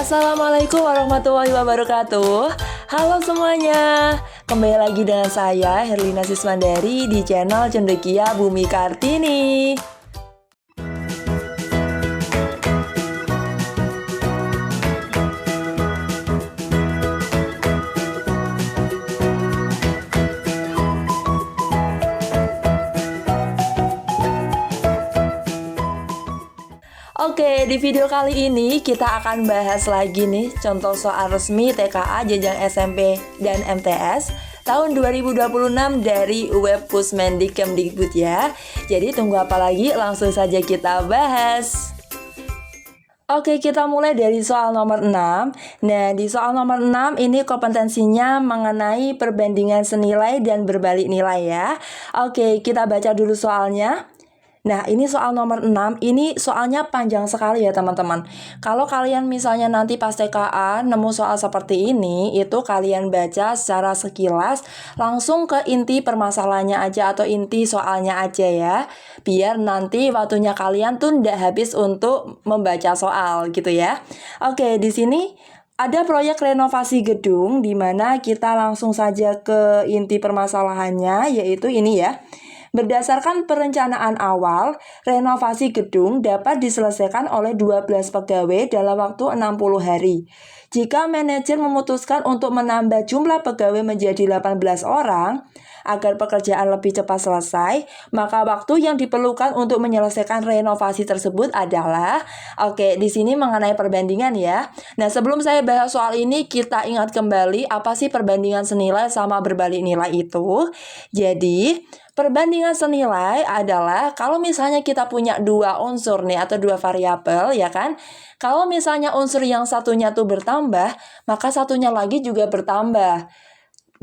Assalamualaikum warahmatullahi wabarakatuh. Halo semuanya, kembali lagi dengan saya Herlina Siswandari di channel Cendekia Bumi Kartini. Oke, di video kali ini kita akan bahas lagi nih contoh soal resmi TKA jenjang SMP dan MTS tahun 2026 dari web Pusmendikbud ya. Jadi tunggu apa lagi, langsung saja kita bahas. Oke, kita mulai dari soal nomor 6. Nah, di soal nomor 6 ini kompetensinya mengenai perbandingan senilai dan berbalik nilai ya. Oke, kita baca dulu soalnya. Nah, ini soal nomor 6, ini soalnya panjang sekali ya teman-teman. Kalau kalian misalnya nanti pas TKA nemu soal seperti ini, itu kalian baca secara sekilas, langsung ke inti permasalahannya aja atau inti soalnya aja ya. Biar nanti waktunya kalian tuh nggak habis untuk membaca soal gitu ya. Oke, di sini ada proyek renovasi gedung di mana kita langsung saja ke inti permasalahannya, yaitu ini ya. Berdasarkan perencanaan awal, renovasi gedung dapat diselesaikan oleh 12 pegawai dalam waktu 60 hari. Jika manajer memutuskan untuk menambah jumlah pegawai menjadi 18 orang, agar pekerjaan lebih cepat selesai, maka waktu yang diperlukan untuk menyelesaikan renovasi tersebut adalah, oke, di sini mengenai perbandingan ya. Nah, sebelum saya bahas soal ini, kita ingat kembali apa sih perbandingan senilai sama berbalik nilai itu. Jadi, perbandingan senilai adalah kalau misalnya kita punya dua unsur nih atau dua variabel ya kan. Kalau misalnya unsur yang satunya tuh bertambah, maka satunya lagi juga bertambah.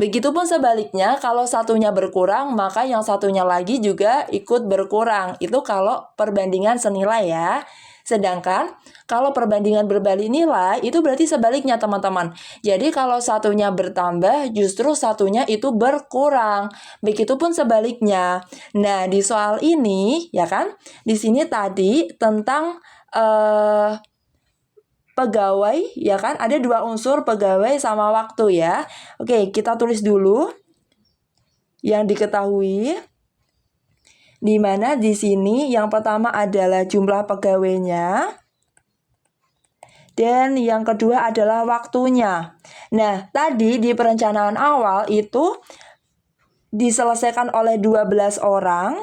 Begitupun sebaliknya, kalau satunya berkurang, maka yang satunya lagi juga ikut berkurang. Itu kalau perbandingan senilai ya. Sedangkan kalau perbandingan berbalik nilai, itu berarti sebaliknya teman-teman. Jadi kalau satunya bertambah, justru satunya itu berkurang. Begitupun sebaliknya. Nah, di soal ini, ya kan, di sini tadi tentang pegawai, ya kan? Ada dua unsur pegawai sama waktu ya. Oke, kita tulis dulu yang diketahui. Di mana di sini yang pertama adalah jumlah pegawainya. Dan yang kedua adalah waktunya. Nah, tadi di perencanaan awal itu diselesaikan oleh 12 orang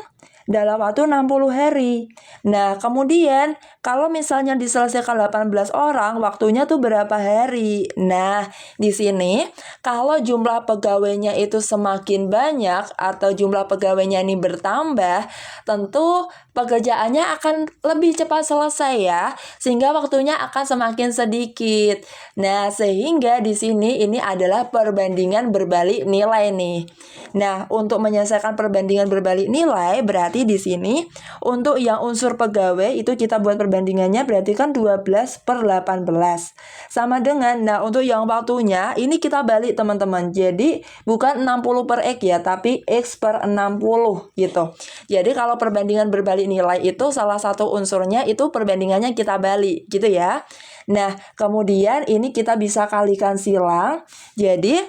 dalam waktu 60 hari. Nah, kemudian kalau misalnya diselesaikan 18 orang, waktunya tuh berapa hari? Nah, di sini kalau jumlah pegawainya itu semakin banyak atau jumlah pegawainya ini bertambah, tentu pekerjaannya akan lebih cepat selesai ya, sehingga waktunya akan semakin sedikit. Nah, sehingga di sini ini adalah perbandingan berbalik nilai nih. Nah, untuk menyelesaikan perbandingan berbalik nilai berarti di sini untuk yang unsur pegawai itu kita buat perbandingannya berarti kan 12/18. Sama dengan, nah untuk yang waktunya ini kita balik teman-teman. Jadi bukan 60 per X ya, tapi X per 60 gitu. Jadi kalau perbandingan berbalik nilai itu salah satu unsurnya itu perbandingannya kita balik gitu ya. Nah, kemudian ini kita bisa kalikan silang. Jadi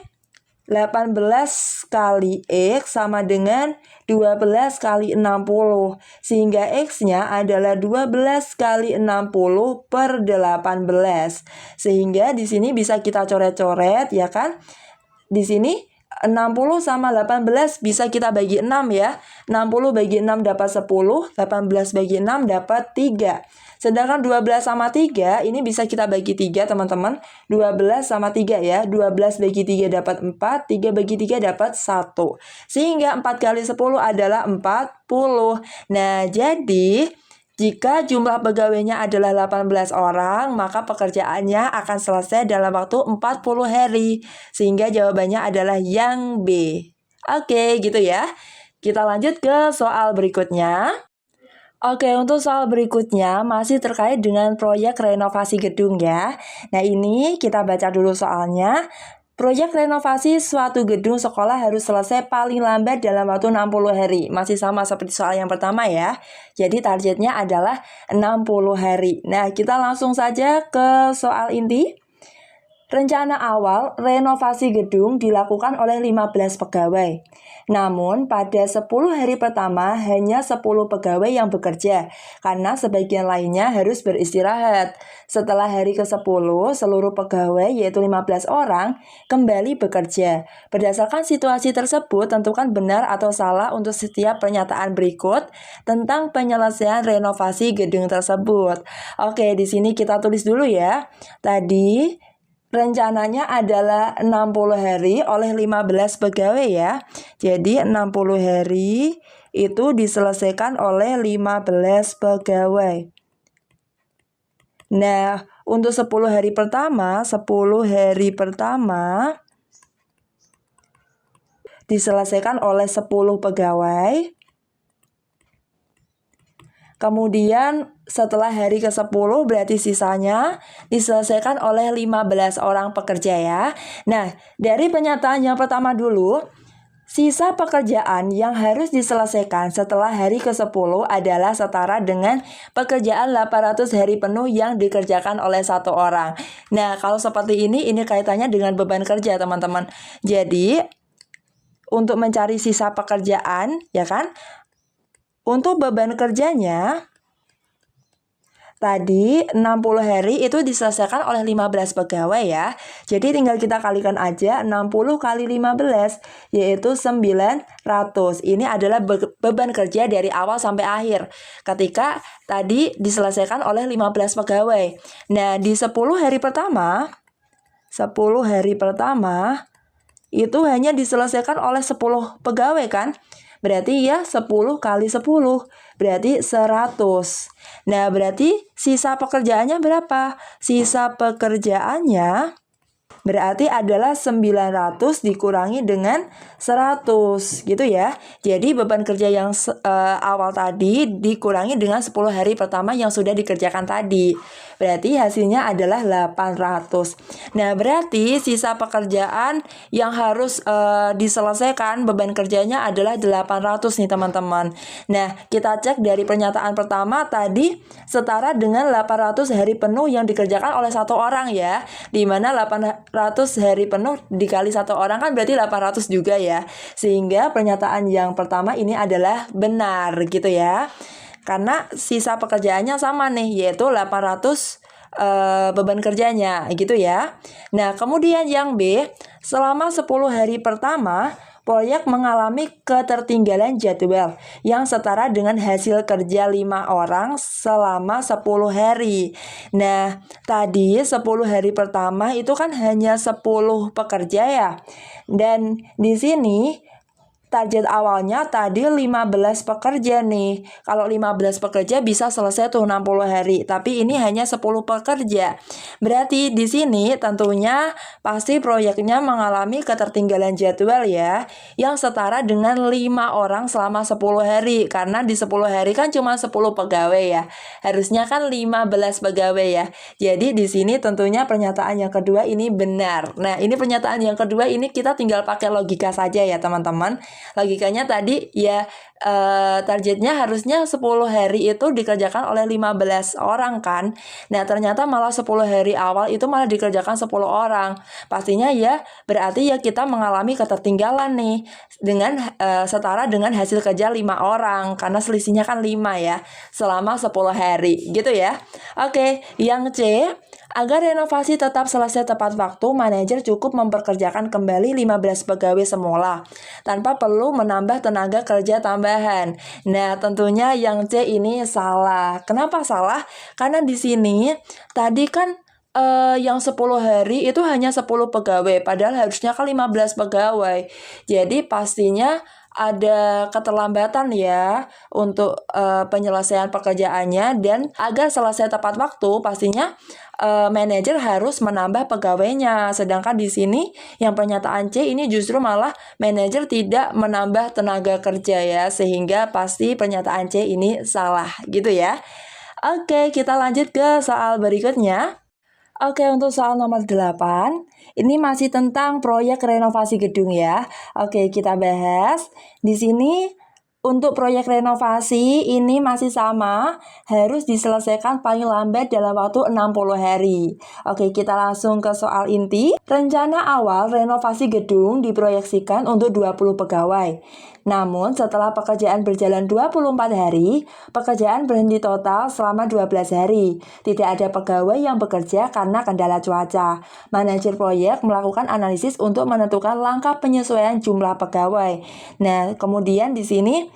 18 kali X sama dengan 12 kali 60. Sehingga X-nya adalah 12 kali 60 per 18. Sehingga di sini bisa kita coret-coret ya kan. Di sini 60 sama 18 bisa kita bagi 6 ya. 60 bagi 6 dapat 10, 18 bagi 6 dapat 3. Sedangkan 12 sama 3 ini bisa kita bagi 3 teman-teman. 12 sama 3 ya. 12 bagi 3 dapat 4, 3 bagi 3 dapat 1. Sehingga 4 kali 10 adalah 40. Nah, jadi jika jumlah pegawainya adalah 18 orang, maka pekerjaannya akan selesai dalam waktu 40 hari. Sehingga jawabannya adalah yang B. Oke, gitu ya. Kita lanjut ke soal berikutnya. Oke, untuk soal berikutnya masih terkait dengan proyek renovasi gedung ya. Nah, ini kita baca dulu soalnya. Proyek renovasi suatu gedung sekolah harus selesai paling lambat dalam waktu 60 hari. Masih sama seperti soal yang pertama ya. Jadi targetnya adalah 60 hari. Nah, kita langsung saja ke soal inti. Rencana awal renovasi gedung dilakukan oleh 15 pegawai. Namun, pada 10 hari pertama hanya 10 pegawai yang bekerja, karena sebagian lainnya harus beristirahat. Setelah hari ke-10, seluruh pegawai, yaitu 15 orang, kembali bekerja. Berdasarkan situasi tersebut, tentukan benar atau salah untuk setiap pernyataan berikut tentang penyelesaian renovasi gedung tersebut. Oke, di sini kita tulis dulu ya. Tadi rencananya adalah 60 hari oleh 15 pegawai ya. Jadi 60 hari itu diselesaikan oleh 15 pegawai. Nah, untuk 10 hari pertama diselesaikan oleh 10 pegawai. Kemudian setelah hari ke-10 berarti sisanya diselesaikan oleh 15 orang pekerja ya. Nah, dari pernyataan yang pertama dulu, sisa pekerjaan yang harus diselesaikan setelah hari ke-10 adalah setara dengan pekerjaan 800 hari penuh yang dikerjakan oleh satu orang. Nah, kalau seperti ini kaitannya dengan beban kerja teman-teman. Jadi, untuk mencari sisa pekerjaan, ya kan? Untuk beban kerjanya, tadi 60 hari itu diselesaikan oleh 15 pegawai ya. Jadi tinggal kita kalikan aja 60 kali 15, yaitu 900. Ini adalah beban kerja dari awal sampai akhir, ketika tadi diselesaikan oleh 15 pegawai. Nah, di 10 hari pertama itu hanya diselesaikan oleh 10 pegawai kan? Berarti ya 10 kali 10, berarti 100. Nah, berarti sisa pekerjaannya berapa? Sisa pekerjaannya berarti adalah 900 dikurangi dengan 100 gitu ya. Jadi beban kerja yang awal tadi dikurangi dengan 10 hari pertama yang sudah dikerjakan tadi. Berarti hasilnya adalah 800. Nah, berarti sisa pekerjaan yang harus diselesaikan beban kerjanya adalah 800 nih teman-teman. Nah, kita cek dari pernyataan pertama tadi setara dengan 800 hari penuh yang dikerjakan oleh satu orang ya. Dimana 800 hari penuh dikali satu orang kan berarti 800 juga ya. Sehingga pernyataan yang pertama ini adalah benar gitu ya. Karena sisa pekerjaannya sama nih, yaitu 800 beban kerjanya gitu ya. Nah, kemudian yang B, selama 10 hari pertama proyek mengalami ketertinggalan jadwal yang setara dengan hasil kerja 5 orang selama 10 hari. Nah, tadi 10 hari pertama itu kan hanya 10 pekerja ya. Dan di sini target awalnya tadi 15 pekerja nih. Kalau 15 pekerja bisa selesai tuh 60 hari, tapi ini hanya 10 pekerja. Berarti di sini tentunya pasti proyeknya mengalami ketertinggalan jadwal ya, yang setara dengan 5 orang selama 10 hari. Karena di 10 hari kan cuma 10 pegawai ya. Harusnya kan 15 pegawai ya. Jadi di sini tentunya pernyataan yang kedua ini benar. Nah, ini pernyataan yang kedua ini kita tinggal pakai logika saja ya, teman-teman. Logikanya tadi ya targetnya harusnya 10 hari itu dikerjakan oleh 15 orang kan. Nah, ternyata malah 10 hari awal itu malah dikerjakan 10 orang. Pastinya ya berarti ya kita mengalami ketertinggalan nih dengan setara dengan hasil kerja 5 orang karena selisihnya kan 5 ya selama 10 hari gitu ya. Oke, yang C, agar renovasi tetap selesai tepat waktu, manajer cukup mempekerjakan kembali 15 pegawai semula tanpa perlu menambah tenaga kerja tambahan. Nah, tentunya yang C ini salah. Kenapa salah? Karena di sini tadi kan yang 10 hari itu hanya 10 pegawai, padahal harusnya kan 15 pegawai. Jadi pastinya ada keterlambatan ya untuk penyelesaian pekerjaannya, dan agar selesai tepat waktu pastinya manajer harus menambah pegawainya. Sedangkan di sini yang pernyataan C ini justru malah manajer tidak menambah tenaga kerja ya, sehingga pasti pernyataan C ini salah gitu ya. Oke, kita lanjut ke soal berikutnya. Oke, untuk soal nomor 8, ini masih tentang proyek renovasi gedung ya. Oke, kita bahas. Di sini untuk proyek renovasi ini masih sama, harus diselesaikan paling lambat dalam waktu 60 hari. Oke, kita langsung ke soal inti. Rencana awal renovasi gedung diproyeksikan untuk 20 pegawai. Namun, setelah pekerjaan berjalan 24 hari, pekerjaan berhenti total selama 12 hari. Tidak ada pegawai yang bekerja karena kendala cuaca. Manajer proyek melakukan analisis untuk menentukan langkah penyesuaian jumlah pegawai. Nah, kemudian di sini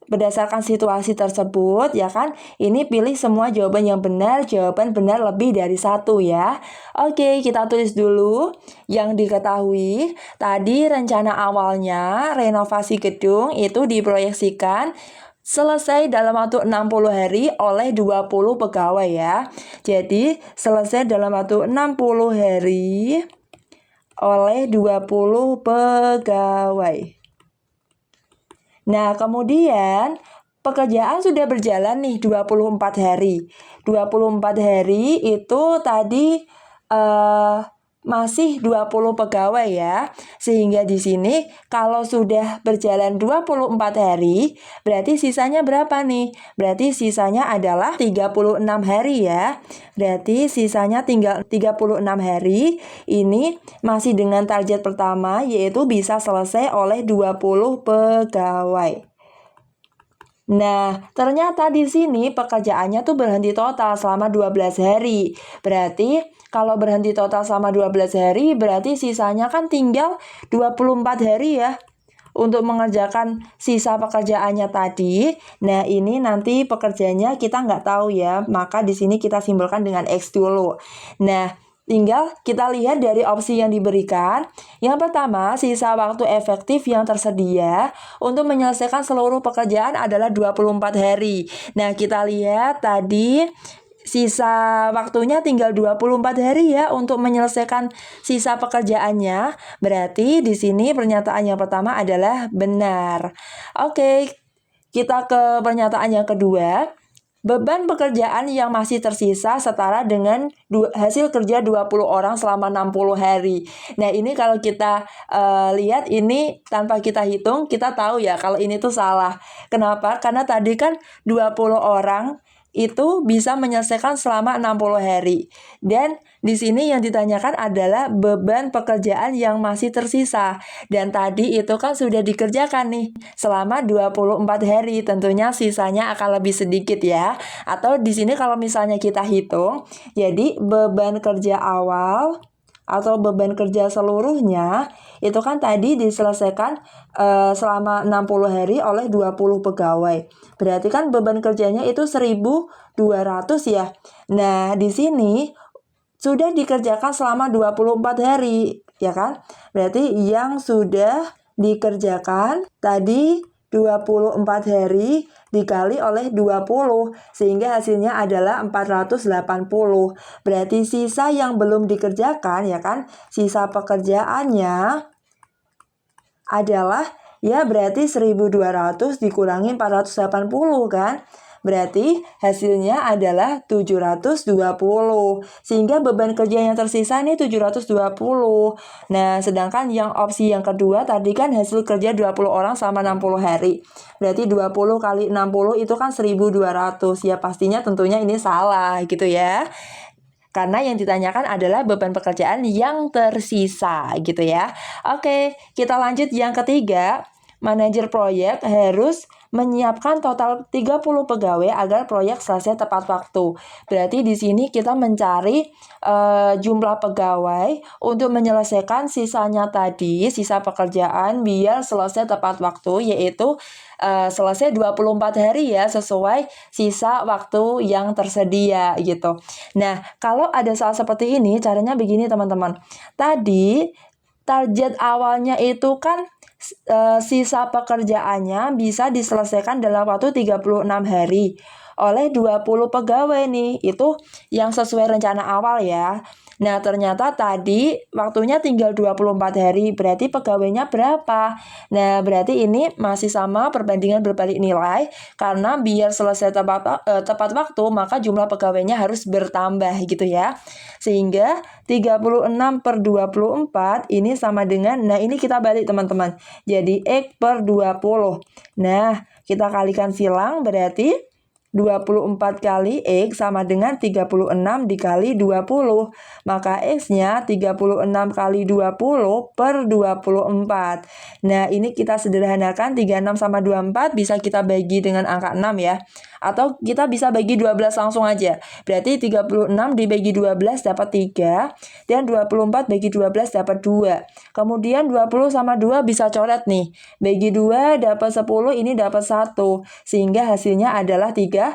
berdasarkan situasi tersebut, ya kan, ini pilih semua jawaban yang benar, jawaban benar lebih dari satu ya. Oke, kita tulis dulu yang diketahui. Tadi rencana awalnya renovasi gedung itu diproyeksikan selesai dalam waktu 60 hari oleh 20 pegawai ya. Jadi, selesai dalam waktu 60 hari oleh 20 pegawai. Nah, kemudian pekerjaan sudah berjalan nih 24 hari. 24 hari itu tadi masih 20 pegawai ya. Sehingga di sini kalau sudah berjalan 24 hari, berarti sisanya berapa nih? Berarti sisanya adalah 36 hari ya. Berarti sisanya tinggal 36 hari. Ini masih dengan target pertama, yaitu bisa selesai oleh 20 pegawai. Nah, ternyata di sini pekerjaannya tuh berhenti total selama 12 hari. Berarti kalau berhenti total selama 12 hari, berarti sisanya kan tinggal 24 hari ya untuk mengerjakan sisa pekerjaannya tadi. Nah, ini nanti pekerjaannya kita nggak tahu ya, maka di sini kita simbolkan dengan X dulu. Nah, tinggal kita lihat dari opsi yang diberikan. Yang pertama, sisa waktu efektif yang tersedia untuk menyelesaikan seluruh pekerjaan adalah 24 hari. Nah, kita lihat tadi sisa waktunya tinggal 24 hari ya untuk menyelesaikan sisa pekerjaannya. Berarti di sini pernyataan yang pertama adalah benar. Oke, kita ke pernyataan yang kedua. Beban pekerjaan yang masih tersisa setara dengan hasil kerja 20 orang selama 60 hari. Nah, ini kalau kita lihat ini tanpa kita hitung, kita tahu ya kalau ini tuh salah. Kenapa? Karena tadi kan 20 orang itu bisa menyelesaikan selama 60 hari. Dan di sini yang ditanyakan adalah beban pekerjaan yang masih tersisa. Dan tadi itu kan sudah dikerjakan nih selama 24 hari. Tentunya sisanya akan lebih sedikit ya. Atau di sini kalau misalnya kita hitung, jadi beban kerja awal atau beban kerja seluruhnya itu kan tadi diselesaikan selama 60 hari oleh 20 pegawai. Berarti kan beban kerjanya itu 1.200 ya. Nah, di sini sudah dikerjakan selama 24 hari, ya kan? Berarti yang sudah dikerjakan tadi 24 hari dikali oleh 20 sehingga hasilnya adalah 480. Berarti sisa yang belum dikerjakan ya kan, sisa pekerjaannya adalah ya berarti 1.200 dikurangi 480 kan. Berarti hasilnya adalah 720. Sehingga beban kerja yang tersisa ini 720. Nah, sedangkan yang opsi yang kedua tadi kan hasil kerja 20 orang selama 60 hari. Berarti 20 kali 60 itu kan 1.200. Ya pastinya tentunya ini salah gitu ya. Karena yang ditanyakan adalah beban pekerjaan yang tersisa gitu ya. Oke, kita lanjut yang ketiga. Manajer proyek harus menyiapkan total 30 pegawai agar proyek selesai tepat waktu. Berarti di sini kita mencari jumlah pegawai untuk menyelesaikan sisanya tadi, sisa pekerjaan biar selesai tepat waktu, yaitu selesai 24 hari ya, sesuai sisa waktu yang tersedia gitu. Nah, kalau ada soal seperti ini, caranya begini teman-teman. Tadi target awalnya itu kan sisa pekerjaannya bisa diselesaikan dalam waktu 36 hari. oleh 20 pegawai nih. Itu yang sesuai rencana awal ya. Nah, ternyata tadi waktunya tinggal 24 hari, berarti pegawainya berapa? Nah, berarti ini masih sama perbandingan berbalik nilai, karena biar selesai tepat waktu, maka jumlah pegawainya harus bertambah gitu ya. Sehingga 36/24 ini sama dengan, nah ini kita balik teman-teman, jadi X per 20. Nah, kita kalikan silang, berarti 24 kali X sama dengan 36 dikali 20. Maka X-nya 36 kali 20 per 24. Nah, ini kita sederhanakan, 36 sama 24 bisa kita bagi dengan angka 6 ya. Atau kita bisa bagi 12 langsung aja. Berarti 36 dibagi 12 dapat 3. Dan 24 bagi 12 dapat 2. Kemudian 20 sama 2 bisa coret nih. Bagi 2 dapat 10, ini dapat 1. Sehingga hasilnya adalah 30.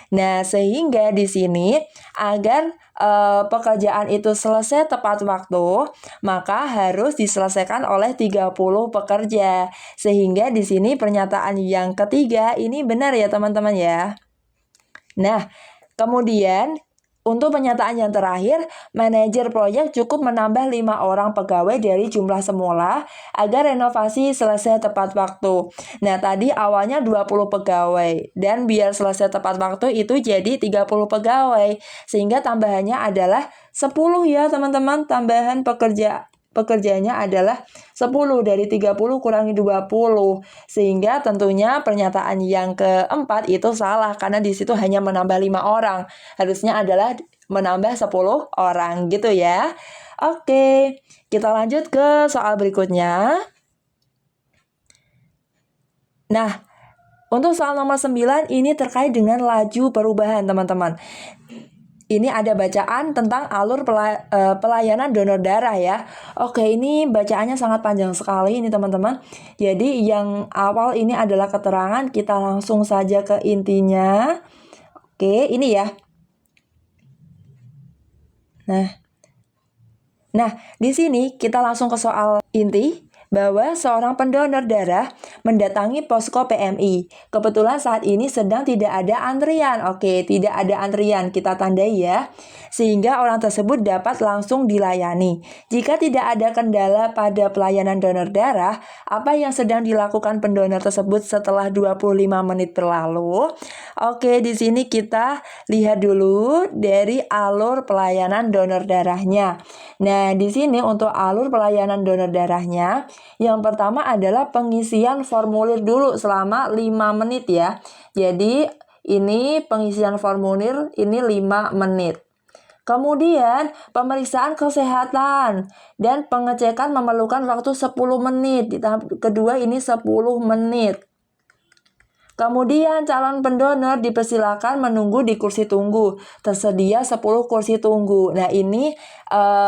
Nah, sehingga di sini agar pekerjaan itu selesai tepat waktu, maka harus diselesaikan oleh 30 pekerja. Sehingga di sini pernyataan yang ketiga ini benar ya teman-teman ya. Nah, kemudian untuk pernyataan yang terakhir, manajer proyek cukup menambah 5 orang pegawai dari jumlah semula agar renovasi selesai tepat waktu. Nah, tadi awalnya 20 pegawai, dan biar selesai tepat waktu itu jadi 30 pegawai. Sehingga tambahannya adalah 10 ya teman-teman, tambahan pekerjanya adalah 10 dari 30 kurangi 20. Sehingga tentunya pernyataan yang keempat itu salah, karena di situ hanya menambah 5 orang. Harusnya adalah menambah 10 orang gitu ya. Oke, kita lanjut ke soal berikutnya. Nah, untuk soal nomor 9 ini terkait dengan laju perubahan teman-teman. Ini ada bacaan tentang alur pelayanan donor darah ya. Oke, ini bacaannya sangat panjang sekali ini teman-teman. Jadi yang awal ini adalah keterangan, kita langsung saja ke intinya. Oke, ini ya. Nah, di sini kita langsung ke soal inti, bahwa seorang pendonor darah mendatangi posko PMI. Kebetulan saat ini sedang tidak ada antrian. Oke, tidak ada antrian, kita tandai ya. Sehingga orang tersebut dapat langsung dilayani. Jika tidak ada kendala pada pelayanan donor darah, apa yang sedang dilakukan pendonor tersebut setelah 25 menit berlalu? Oke, di sini kita lihat dulu dari alur pelayanan donor darahnya. Nah, di sini untuk alur pelayanan donor darahnya, yang pertama adalah pengisian formulir dulu selama 5 menit ya. Jadi ini pengisian formulir ini 5 menit. Kemudian pemeriksaan kesehatan dan pengecekan memerlukan waktu 10 menit. Di tahap kedua ini 10 menit. Kemudian calon pendonor dipersilakan menunggu di kursi tunggu. Tersedia 10 kursi tunggu. Nah, ini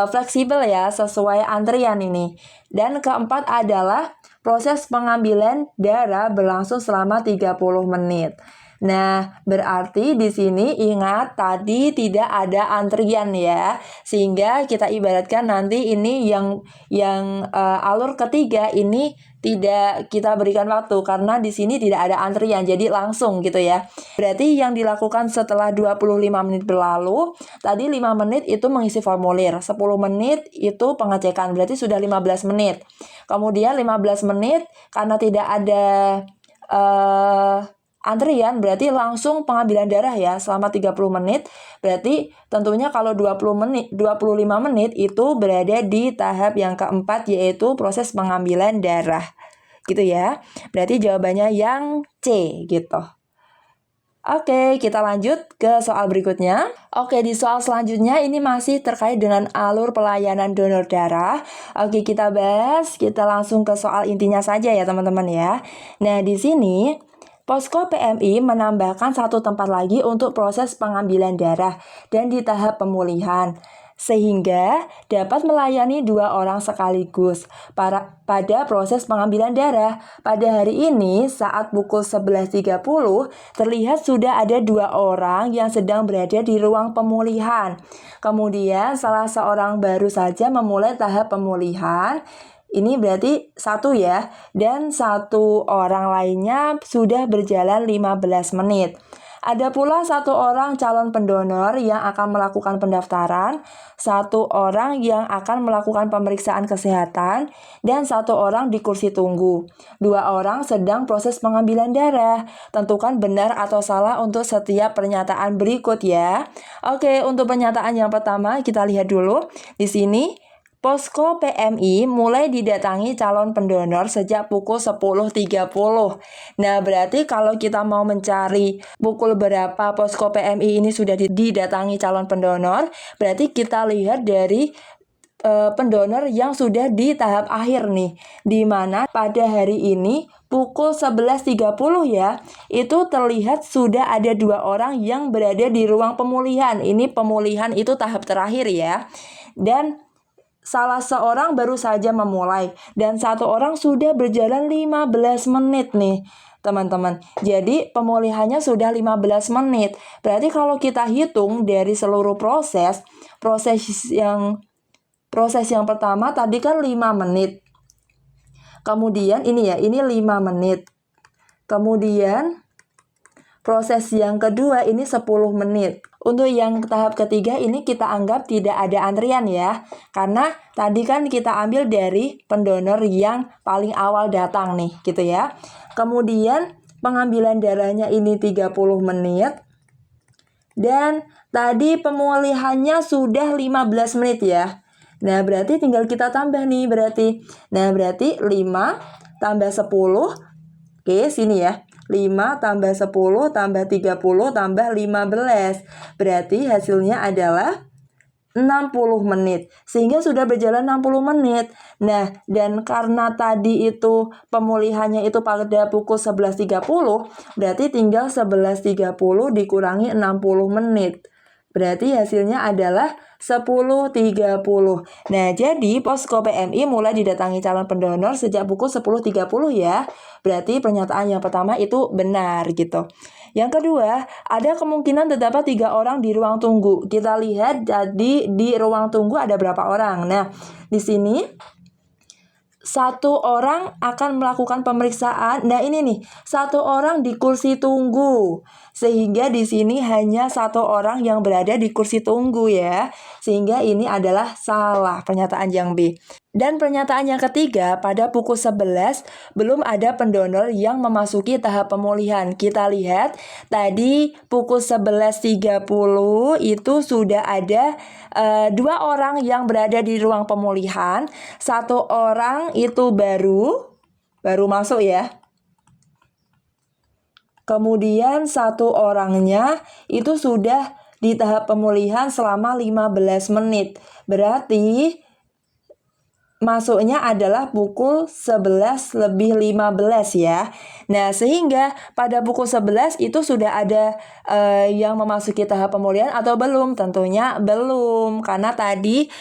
fleksibel ya, sesuai antrian ini. Dan keempat adalah proses pengambilan darah berlangsung selama 30 menit. Nah, berarti di sini ingat tadi tidak ada antrian ya. Sehingga kita ibaratkan nanti ini yang alur ketiga ini tidak kita berikan waktu karena di sini tidak ada antrian, jadi langsung gitu ya. Berarti yang dilakukan setelah 25 menit berlalu, tadi 5 menit itu mengisi formulir, 10 menit itu pengecekan, berarti sudah 15 menit. Kemudian 15 menit karena tidak ada antrian, berarti langsung pengambilan darah ya selama 30 menit. Berarti tentunya kalau 25 menit itu berada di tahap yang keempat, yaitu proses pengambilan darah. Gitu ya. Berarti jawabannya yang C gitu. Oke, kita lanjut ke soal berikutnya. Oke, di soal selanjutnya ini masih terkait dengan alur pelayanan donor darah. Oke, kita bahas, kita langsung ke soal intinya saja ya teman-teman ya. Nah, di sini posko PMI menambahkan 1 tempat lagi untuk proses pengambilan darah dan di tahap pemulihan, sehingga dapat melayani 2 orang sekaligus pada proses pengambilan darah. Pada hari ini saat pukul 11.30 terlihat sudah ada 2 orang yang sedang berada di ruang pemulihan. Kemudian salah seorang baru saja memulai tahap pemulihan. Ini berarti 1 ya, dan 1 orang lainnya sudah berjalan 15 menit. Ada pula 1 orang calon pendonor yang akan melakukan pendaftaran, 1 orang yang akan melakukan pemeriksaan kesehatan, dan 1 orang di kursi tunggu. 2 orang sedang proses pengambilan darah. Tentukan benar atau salah untuk setiap pernyataan berikut ya. Oke, untuk pernyataan yang pertama kita lihat dulu. Di sini Posko PMI mulai didatangi calon pendonor sejak pukul 10.30. Nah, berarti kalau kita mau mencari pukul berapa posko PMI ini sudah didatangi calon pendonor, berarti kita lihat dari pendonor yang sudah di tahap akhir nih, di mana pada hari ini pukul 11.30 ya, itu terlihat sudah ada 2 orang yang berada di ruang pemulihan. Ini pemulihan itu tahap terakhir ya. Dan salah seorang baru saja memulai dan 1 orang sudah berjalan 15 menit nih teman-teman. Jadi pemulihannya sudah 15 menit. Berarti kalau kita hitung dari seluruh proses yang pertama tadi kan 5 menit. Kemudian ini 5 menit. Kemudian proses yang kedua ini 10 menit. Untuk yang tahap ketiga ini kita anggap tidak ada antrian ya. Karena tadi kan kita ambil dari pendonor yang paling awal datang nih gitu ya. Kemudian pengambilan darahnya ini 30 menit. Dan tadi pemulihannya sudah 15 menit ya. Nah berarti tinggal kita tambah nih berarti. Nah berarti 5 tambah 10. Oke sini ya. 5 tambah 10 tambah 30 tambah 15. Berarti hasilnya adalah 60 menit. Sehingga sudah berjalan 60 menit. Nah, dan karena tadi itu pemulihannya itu pada pukul 11.30, berarti tinggal 11.30 dikurangi 60 menit. Berarti hasilnya adalah 10.30. Nah, jadi posko PMI mulai didatangi calon pendonor sejak pukul 10.30 ya. Berarti pernyataan yang pertama itu benar gitu. Yang kedua, ada kemungkinan terdapat 3 orang di ruang tunggu. Kita lihat jadi di ruang tunggu ada berapa orang. Nah, di sini 1 orang akan melakukan pemeriksaan. Nah, ini nih, 1 orang di kursi tunggu. Sehingga di sini hanya 1 orang yang berada di kursi tunggu ya. Sehingga ini adalah salah pernyataan yang B. Dan pernyataan yang ketiga, pada pukul 11 belum ada pendonor yang memasuki tahap pemulihan. Kita lihat tadi pukul 11.30 itu sudah ada 2 orang yang berada di ruang pemulihan. 1 orang itu baru masuk ya. Kemudian 1 orangnya itu sudah di tahap pemulihan selama 15 menit. Berarti masuknya adalah pukul 11.15 ya. Nah, sehingga pada pukul 11 itu sudah ada yang memasuki tahap pemulihan atau belum? Tentunya belum, karena tadi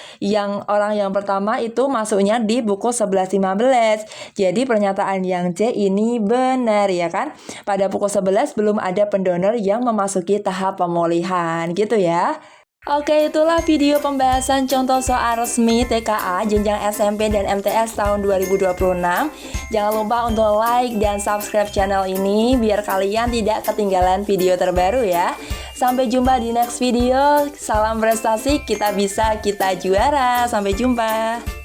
orang yang pertama itu masuknya di pukul 11.15. Jadi pernyataan yang C ini benar ya kan? Pada pukul 11 belum ada pendonor yang memasuki tahap pemulihan gitu ya. Oke, itulah video pembahasan contoh soal resmi TKA jenjang SMP dan MTS tahun 2026. Jangan lupa untuk like dan subscribe channel ini biar kalian tidak ketinggalan video terbaru ya. Sampai jumpa di next video. Salam prestasi, kita bisa, kita juara. Sampai jumpa.